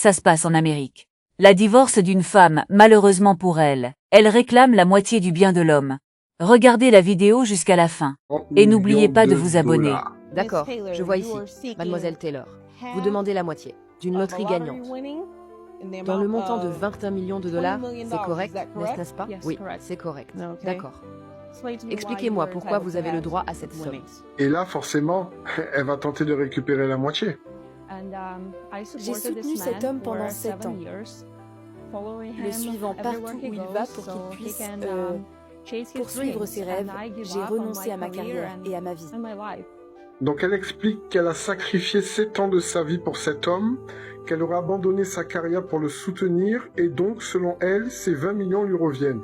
Ça se passe en Amérique. La divorce d'une femme, malheureusement pour elle. Elle réclame la moitié du bien de l'homme. Regardez la vidéo jusqu'à la fin. 30 Et n'oubliez pas de millions vous abonner. dollars. D'accord, je vois ici. Mademoiselle Taylor, vous demandez la moitié d'une loterie gagnante. Dans le montant de 21 millions de dollars, c'est correct, n'est-ce pas? Oui, c'est correct. D'accord. Expliquez-moi pourquoi vous avez le droit à cette somme. Et là, forcément, elle va tenter de récupérer la moitié. J'ai soutenu cet homme pendant 7 ans, le suivant partout où il va pour qu'il puisse poursuivre ses rêves. J'ai renoncé à ma carrière et à ma vie. Donc elle explique qu'elle a sacrifié 7 ans de sa vie pour cet homme, qu'elle aurait abandonné sa carrière pour le soutenir, et donc, selon elle, ces 20 millions lui reviennent.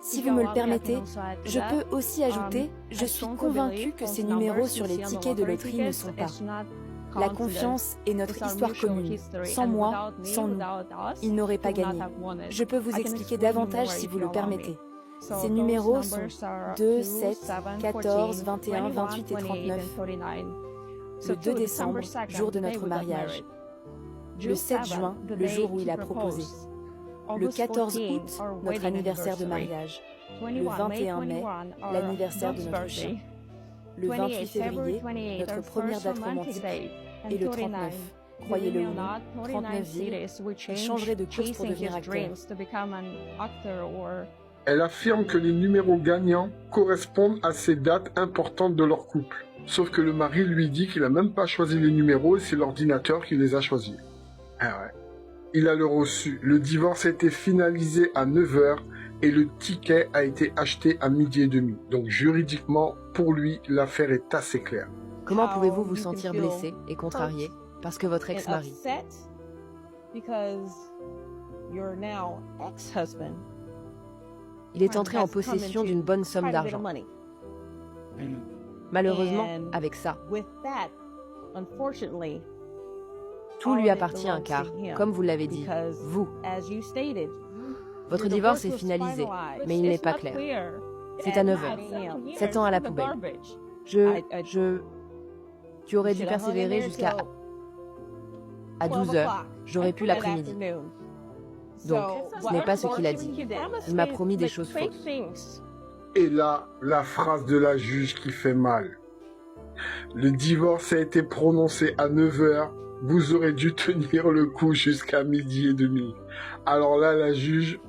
Si vous me le permettez, je peux aussi ajouter, je suis convaincue que ces numéros sur les tickets de loterie ne sont pas. La confiance est notre histoire commune. Sans moi, sans nous, il n'aurait pas gagné. Je peux vous expliquer davantage si vous le permettez. Ces numéros sont 2, 7, 14, 21, 28 et 39. Le 2 décembre, jour de notre mariage. Le 7 juin, le jour où il a proposé. Le 14 août, notre anniversaire de mariage. Le 21 mai, l'anniversaire de notre chien. Le 28 février, notre première date romantique. Et le 39, croyez-le ou non, 39 villes, il changerait de course pour devenir acteur. Elle affirme que les numéros gagnants correspondent à ces dates importantes de leur couple. Sauf que le mari lui dit qu'il n'a même pas choisi les numéros et c'est l'ordinateur qui les a choisis. Ah ouais. Il a le reçu. Le divorce a été finalisé à 9 h et le ticket a été acheté à 12h30. Donc juridiquement, pour lui, l'affaire est assez claire. Comment pouvez-vous vous sentir blessé et contrarié parce que votre ex-mari il est entré en possession d'une bonne somme d'argent. Malheureusement, avec ça, tout lui appartient car, comme vous l'avez dit, vous. Votre divorce est finalisé, mais il n'est pas clair. C'est à 9 h. 7 ans à la poubelle. Tu aurais dû persévérer jusqu'à 12 h. J'aurais pu l'après-midi. Donc, ce n'est pas ce qu'il a dit. Il m'a promis des choses fausses. Et là, la phrase de la juge qui fait mal. Le divorce a été prononcé à 9 h. Vous aurez dû tenir le coup jusqu'à 12h30. Alors là, la juge,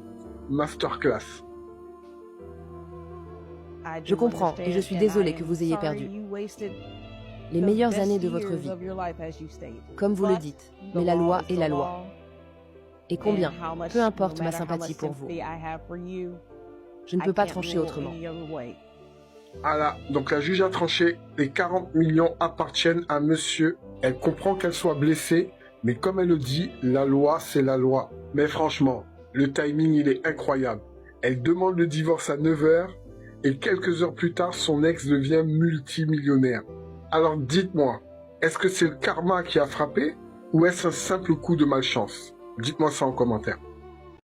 masterclass. Je comprends et je suis désolée que vous ayez perdu les meilleures années de votre vie, comme vous le dites, mais la loi est la loi. Et combien, peu importe ma sympathie pour vous, je ne peux pas trancher autrement. Ah là, donc la juge a tranché, les 40 millions appartiennent à monsieur. Elle comprend qu'elle soit blessée, mais comme elle le dit, la loi c'est la loi. Mais franchement, le timing il est incroyable. Elle demande le divorce à 9 h et quelques heures plus tard, son ex devient multimillionnaire. Alors dites-moi, est-ce que c'est le karma qui a frappé ou est-ce un simple coup de malchance? Dites-moi ça en commentaire.